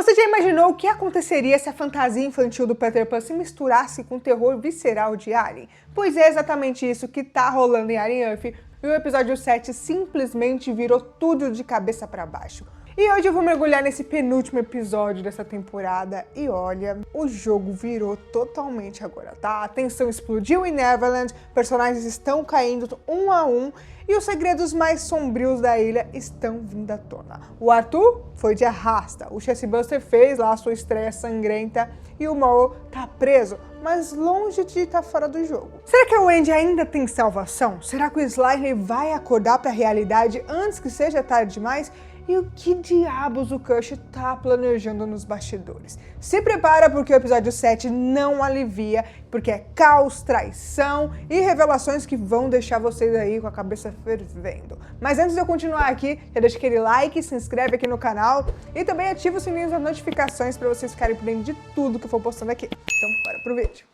Você já imaginou o que aconteceria se a fantasia infantil do Peter Pan se misturasse com o terror visceral de Alien? Pois é exatamente isso que tá rolando em Alien Earth, e o episódio 7 simplesmente virou tudo de cabeça para baixo. E hoje eu vou mergulhar nesse penúltimo episódio dessa temporada e olha, o jogo virou totalmente agora, tá? A tensão explodiu em Neverland, personagens estão caindo um a um e os segredos mais sombrios da ilha estão vindo à tona. O Arthur foi de arrasta, o Chessie Buster fez lá a sua estreia sangrenta e o Morrow tá preso, mas longe de estar fora do jogo. Será que a Wendy ainda tem salvação? Será que o Slytherin vai acordar para a realidade antes que seja tarde demais? E o que diabos o Cush tá planejando nos bastidores? Se prepara porque o episódio 7 não alivia, porque é caos, traição e revelações que vão deixar vocês aí com a cabeça fervendo. Mas antes de eu continuar aqui, já deixa aquele like, se inscreve aqui no canal e também ativa o sininho das notificações para vocês ficarem por dentro de tudo que eu for postando aqui. Então, bora pro vídeo.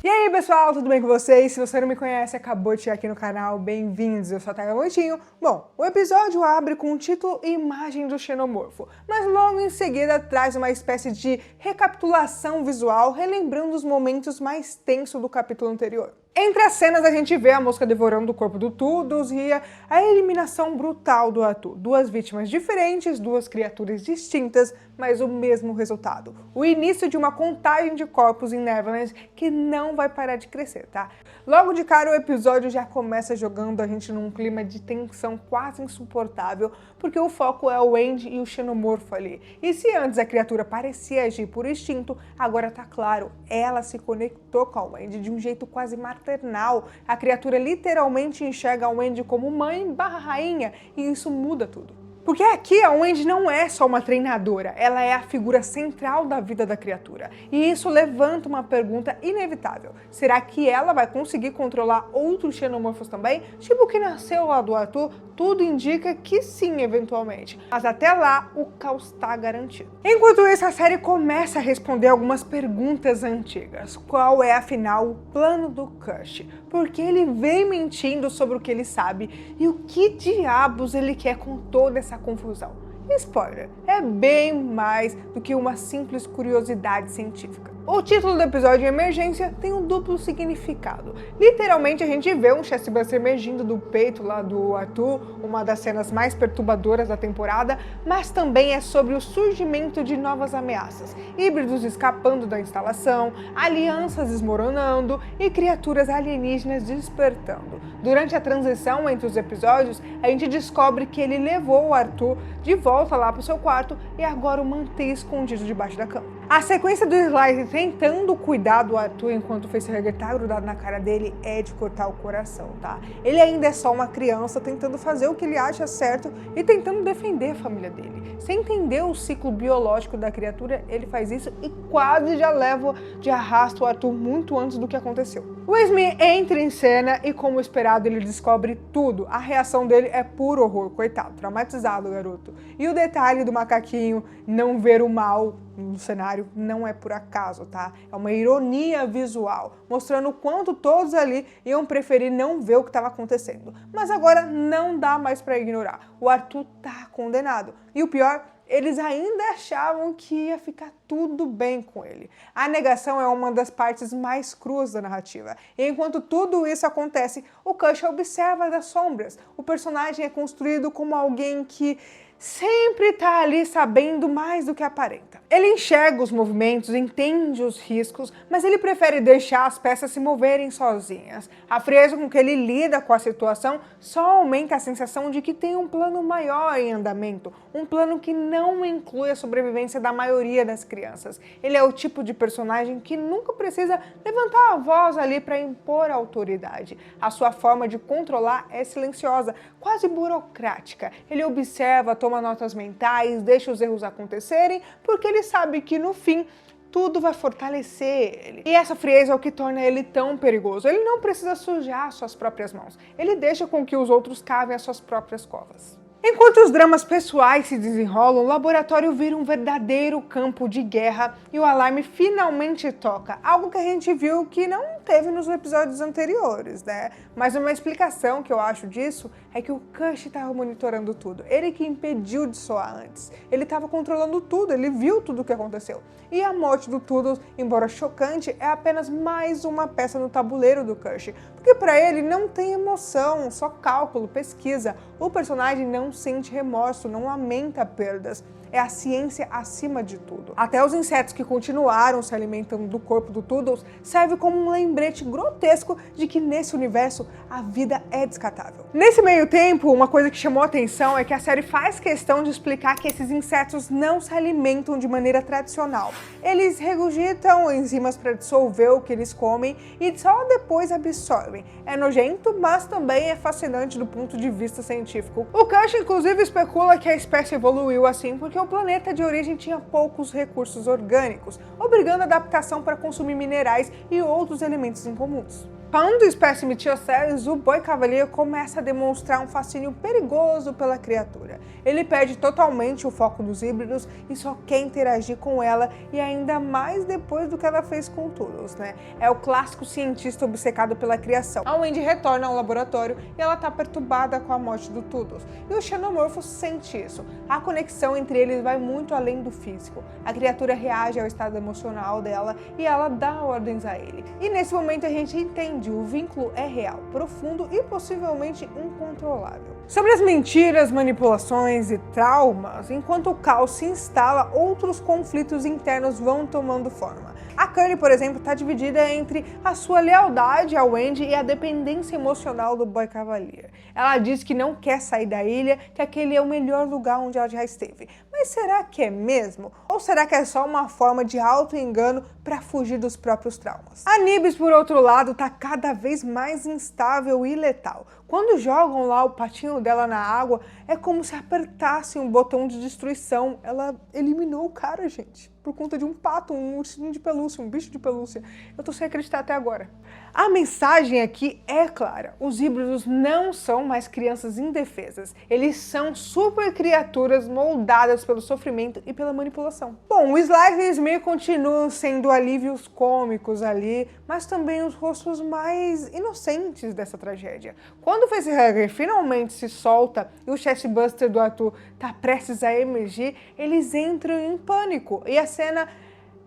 E aí pessoal, tudo bem com vocês? Se você não me conhece, acabou de chegar aqui no canal, bem-vindos, eu sou a Tayla Montinho. Bom, o episódio abre com o título Imagem do Xenomorfo, mas logo em seguida traz uma espécie de recapitulação visual, relembrando os momentos mais tensos do capítulo anterior. Entre as cenas a gente vê a mosca devorando o corpo do Toodles e a eliminação brutal do Arthur. Duas vítimas diferentes, duas criaturas distintas, mas o mesmo resultado. O início de uma contagem de corpos em Neverland que não vai parar de crescer, tá? Logo de cara o episódio já começa jogando a gente num clima de tensão quase insuportável, porque o foco é o Wendy e o Xenomorfo ali. E se antes a criatura parecia agir por instinto, agora tá claro, ela se conectou com a Wendy de um jeito quase maternal. A criatura literalmente enxerga a Wendy como mãe barra rainha e isso muda tudo. Porque aqui a Wendy não é só uma treinadora, ela é a figura central da vida da criatura. E isso levanta uma pergunta inevitável. Será que ela vai conseguir controlar outros xenomorfos também? Tipo o que nasceu lá do Arthur, tudo indica que sim, eventualmente. Mas até lá, o caos tá garantido. Enquanto isso, a série começa a responder algumas perguntas antigas. Qual é, afinal, o plano do Cush? Por que ele vem mentindo sobre o que ele sabe? E o que diabos ele quer com toda essa confusão? Spoiler, é bem mais do que uma simples curiosidade científica. O título do episódio Emergência tem um duplo significado. Literalmente a gente vê um Chessie Buster emergindo do peito lá do Arthur, uma das cenas mais perturbadoras da temporada, mas também é sobre o surgimento de novas ameaças, híbridos escapando da instalação, alianças desmoronando e criaturas alienígenas despertando. Durante a transição entre os episódios, a gente descobre que ele levou o Arthur de volta lá pro seu quarto e agora o mantém escondido debaixo da cama. A sequência do Slytherin tentando cuidar do Arthur enquanto o facehugger tá grudado na cara dele é de cortar o coração, tá? Ele ainda é só uma criança tentando fazer o que ele acha certo e tentando defender a família dele. Sem entender o ciclo biológico da criatura, ele faz isso e quase já leva de arrasto o Arthur muito antes do que aconteceu. O Smee entra em cena e, como esperado, ele descobre tudo. A reação dele é puro horror, coitado, traumatizado o garoto. E o detalhe do macaquinho não ver o mal no cenário não é por acaso, tá? É uma ironia visual, mostrando o quanto todos ali iam preferir não ver o que estava acontecendo. Mas agora não dá mais para ignorar. O Arthur tá condenado. E o pior, eles ainda achavam que ia ficar tudo bem com ele. A negação é uma das partes mais cruas da narrativa. E enquanto tudo isso acontece, o Cush observa das sombras. O personagem é construído como alguém que sempre tá ali sabendo mais do que aparenta. Ele enxerga os movimentos, entende os riscos, mas ele prefere deixar as peças se moverem sozinhas. A frieza com que ele lida com a situação só aumenta a sensação de que tem um plano maior em andamento, um plano que não inclui a sobrevivência da maioria das crianças. Ele é o tipo de personagem que nunca precisa levantar a voz ali para impor a autoridade. A sua forma de controlar é silenciosa, quase burocrática. Ele observa, toma notas mentais, deixa os erros acontecerem, porque ele sabe que no fim tudo vai fortalecer ele. E essa frieza é o que torna ele tão perigoso. Ele não precisa sujar suas próprias mãos. Ele deixa com que os outros cavem as suas próprias covas. Enquanto os dramas pessoais se desenrolam, o laboratório vira um verdadeiro campo de guerra e o alarme finalmente toca, algo que a gente viu que não teve nos episódios anteriores, né? Mas uma explicação que eu acho disso é que o Cush estava monitorando tudo. Ele que impediu de soar antes. Ele estava controlando tudo, ele viu tudo o que aconteceu. E a morte do Toodles, embora chocante, é apenas mais uma peça no tabuleiro do Cush. Porque para ele não tem emoção, só cálculo, pesquisa. O personagem não sente remorso, não lamenta perdas. É a ciência acima de tudo. Até os insetos que continuaram se alimentando do corpo do Toodles serve como um lembrete grotesco de que nesse universo a vida é descartável. Nesse meio tempo, uma coisa que chamou a atenção é que a série faz questão de explicar que esses insetos não se alimentam de maneira tradicional. Eles regurgitam enzimas para dissolver o que eles comem e só depois absorvem. É nojento, mas também é fascinante do ponto de vista científico. O Cush, inclusive, especula que a espécie evoluiu assim porque o planeta de origem tinha poucos recursos orgânicos, obrigando a adaptação para consumir minerais e outros elementos incomuns. Falando do espécime Thioceres, o Boi Cavalier começa a demonstrar um fascínio perigoso pela criatura. Ele perde totalmente o foco dos híbridos e só quer interagir com ela, e ainda mais depois do que ela fez com o Toodles, né? É o clássico cientista obcecado pela criação. A Wendy retorna ao laboratório e ela tá perturbada com a morte do Toodles. E o Xenomorfo sente isso. A conexão entre eles vai muito além do físico. A criatura reage ao estado emocional dela e ela dá ordens a ele. E nesse momento a gente entende o vínculo é real, profundo e possivelmente incontrolável. Sobre as mentiras, manipulações e traumas, enquanto o caos se instala, outros conflitos internos vão tomando forma. A Curly, por exemplo, está dividida entre a sua lealdade ao Wendy e a dependência emocional do Boi Cavalier. Ela diz que não quer sair da ilha, que aquele é o melhor lugar onde ela já esteve. Mas será que é mesmo? Ou será que é só uma forma de auto-engano para fugir dos próprios traumas? A Nibs, por outro lado, está cada vez mais instável e letal. Quando jogam lá o patinho dela na água, é como se apertassem um botão de destruição. Ela eliminou o cara, gente, por conta de um pato, um ursinho de pelúcia, um bicho de pelúcia. Eu tô sem acreditar até agora. A mensagem aqui é clara. Os híbridos não são mais crianças indefesas. Eles são super criaturas moldadas pelo sofrimento e pela manipulação. Bom, o Sly e o Smee continuam sendo alívios cômicos ali, mas também os rostos mais inocentes dessa tragédia. Quando o Facehugger finalmente se solta e o Chestbuster do Arthur tá prestes a emergir, eles entram em pânico. E a cena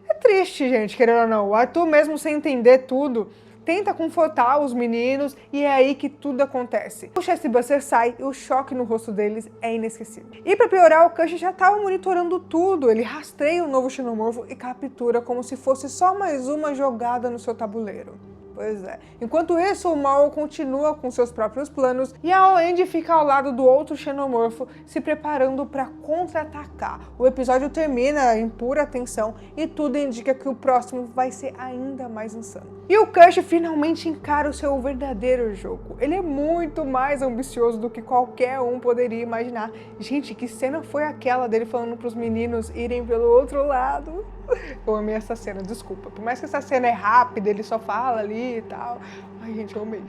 é triste, gente, querendo ou não. O Arthur, mesmo sem entender tudo, tenta confortar os meninos e é aí que tudo acontece. O Chestbuster sai e o choque no rosto deles é inesquecível. E para piorar, o Cush já estava monitorando tudo. Ele rastreia o novo Xenomorfo e captura como se fosse só mais uma jogada no seu tabuleiro. Pois é. Enquanto isso, o Maul continua com seus próprios planos e a Wendy fica ao lado do outro Xenomorfo, se preparando para contra-atacar. O episódio termina em pura tensão e tudo indica que o próximo vai ser ainda mais insano. E o Cush finalmente encara o seu verdadeiro jogo. Ele é muito mais ambicioso do que qualquer um poderia imaginar. Gente, que cena foi aquela dele falando para os meninos irem pelo outro lado? Eu amei essa cena, desculpa. Por mais que essa cena é rápida, ele só fala ali e tal. Ai, gente, eu amei.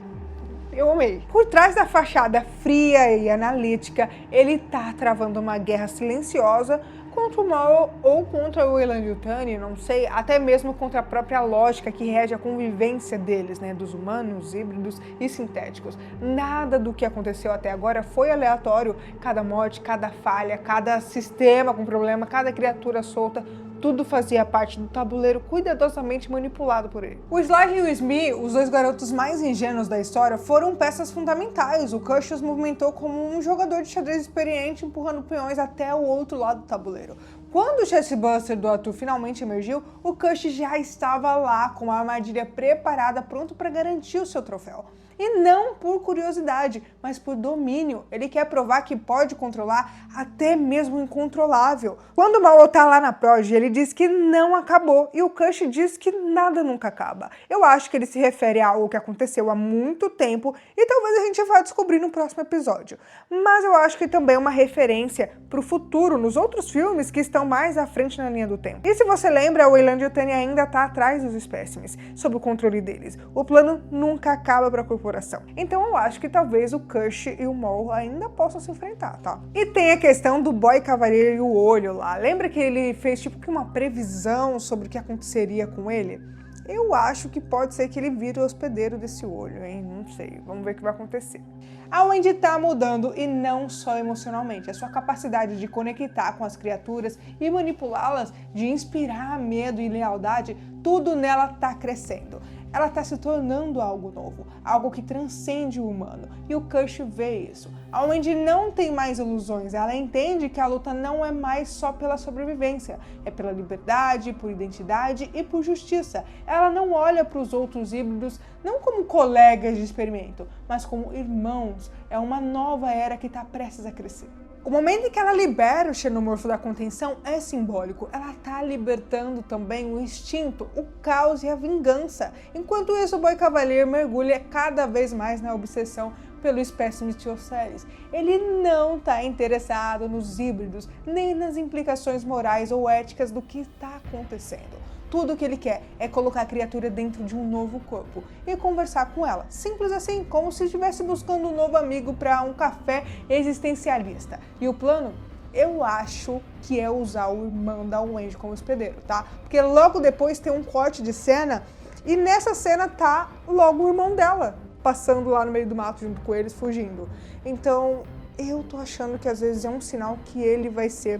Eu amei. Por trás da fachada fria e analítica, ele tá travando uma guerra silenciosa contra o mal ou contra o Weyland-Yutani, não sei, até mesmo contra a própria lógica que rege a convivência deles, né, dos humanos, híbridos e sintéticos. Nada do que aconteceu até agora foi aleatório. Cada morte, cada falha, cada sistema com problema, cada criatura solta, tudo fazia parte do tabuleiro cuidadosamente manipulado por ele. O Sly e o Smee, os dois garotos mais ingênuos da história, foram peças fundamentais. O Cush os movimentou como um jogador de xadrez experiente, empurrando peões até o outro lado do tabuleiro. Quando o Chestbuster do Arthur finalmente emergiu, o Cush já estava lá com a armadilha preparada, pronto para garantir o seu troféu. E não por curiosidade, mas por domínio. Ele quer provar que pode controlar até mesmo o incontrolável. Quando o Maul tá lá na Proj, ele diz que não acabou, e o Cush diz que nada nunca acaba. Eu acho que ele se refere a algo que aconteceu há muito tempo, e talvez a gente vá descobrir no próximo episódio. Mas eu acho que também é uma referência pro futuro, nos outros filmes que estão mais à frente na linha do tempo. E se você lembra, o Weyland-Yutani ainda tá atrás dos espécimes, sob o controle deles. O plano nunca acaba pra corporação. Então eu acho que talvez o Cush e o Maul ainda possam se enfrentar, tá? E tem a questão do Boi Cavalier e o olho lá. Lembra que ele fez tipo que uma previsão sobre o que aconteceria com ele? Eu acho que pode ser que ele vire o hospedeiro desse olho, hein? Não sei, vamos ver o que vai acontecer. A Wendy tá mudando e não só emocionalmente. A sua capacidade de conectar com as criaturas e manipulá-las, de inspirar medo e lealdade, tudo nela tá crescendo. Ela está se tornando algo novo, algo que transcende o humano, e o Kush vê isso. A Wendy não tem mais ilusões, ela entende que a luta não é mais só pela sobrevivência, é pela liberdade, por identidade e por justiça. Ela não olha para os outros híbridos não como colegas de experimento, mas como irmãos. É uma nova era que está prestes a crescer. O momento em que ela libera o xenomorfo da contenção é simbólico. Ela está libertando também o instinto, o caos e a vingança. Enquanto isso, o Boi Cavalier mergulha cada vez mais na obsessão pelo espécime Tioceles. Ele não está interessado nos híbridos, nem nas implicações morais ou éticas do que está acontecendo. Tudo o que ele quer é colocar a criatura dentro de um novo corpo e conversar com ela. Simples assim, como se estivesse buscando um novo amigo para um café existencialista. E o plano? Eu acho que é usar o irmão da Wendy como hospedeiro, tá? Porque logo depois tem um corte de cena e nessa cena tá logo o irmão dela passando lá no meio do mato junto com eles, fugindo. Então, eu tô achando que às vezes é um sinal que ele vai ser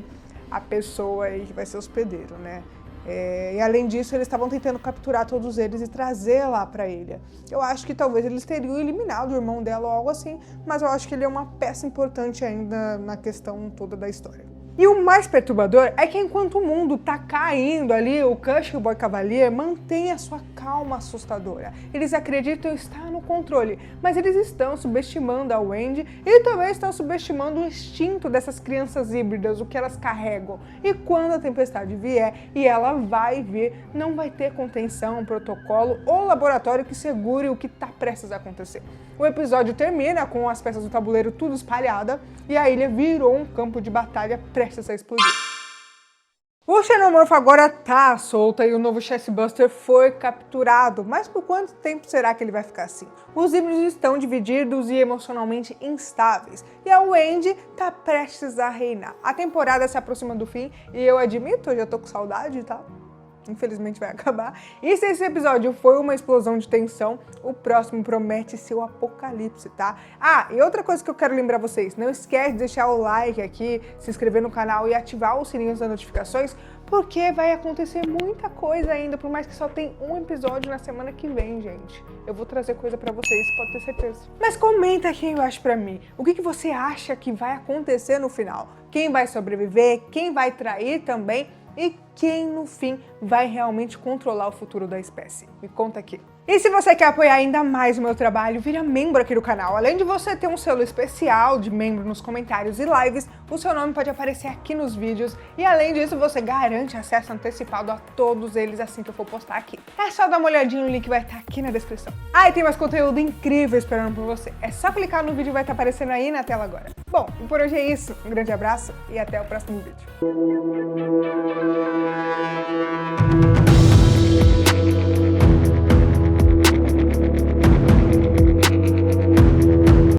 a pessoa aí que vai ser hospedeiro, né? E além disso, eles estavam tentando capturar todos eles e trazer lá pra ilha. Eu acho que talvez eles teriam eliminado o irmão dela ou algo assim, mas eu acho que ele é uma peça importante ainda na questão toda da história. E o mais perturbador é que enquanto o mundo tá caindo ali, o Kush e o Boi Cavalier mantêm a sua calma assustadora. Eles acreditam estar no controle, mas eles estão subestimando a Wendy e também estão subestimando o instinto dessas crianças híbridas, o que elas carregam. E quando a tempestade vier, e ela vai vir, não vai ter contenção, protocolo ou laboratório que segure o que tá prestes a acontecer. O episódio termina com as peças do tabuleiro tudo espalhada e a ilha virou um campo de batalha prestes a explodir. O xenomorfo agora tá solto e o novo Chessbuster foi capturado, mas por quanto tempo será que ele vai ficar assim? Os híbridos estão divididos e emocionalmente instáveis, e a Wendy tá prestes a reinar. A temporada se aproxima do fim e eu admito, eu já tô com saudade, tá? Infelizmente vai acabar. E se esse episódio foi uma explosão de tensão, o próximo promete ser o apocalipse, tá? Ah, e outra coisa que eu quero lembrar vocês, não esquece de deixar o like aqui, se inscrever no canal e ativar os sininhos das notificações, porque vai acontecer muita coisa ainda, por mais que só tem um episódio na semana que vem, gente. Eu vou trazer coisa pra vocês, pode ter certeza. Mas comenta aqui embaixo pra mim, o que você acha que vai acontecer no final? Quem vai sobreviver? Quem vai trair também? E quem, no fim, vai realmente controlar o futuro da espécie? Me conta aqui. E se você quer apoiar ainda mais o meu trabalho, vira membro aqui do canal. Além de você ter um selo especial de membro nos comentários e lives, o seu nome pode aparecer aqui nos vídeos. E além disso, você garante acesso antecipado a todos eles assim que eu for postar aqui. É só dar uma olhadinha no link que vai estar aqui na descrição. Ah, e tem mais conteúdo incrível esperando por você. É só clicar no vídeo e vai estar aparecendo aí na tela agora. Bom, e por hoje é isso. Um grande abraço e até o próximo vídeo.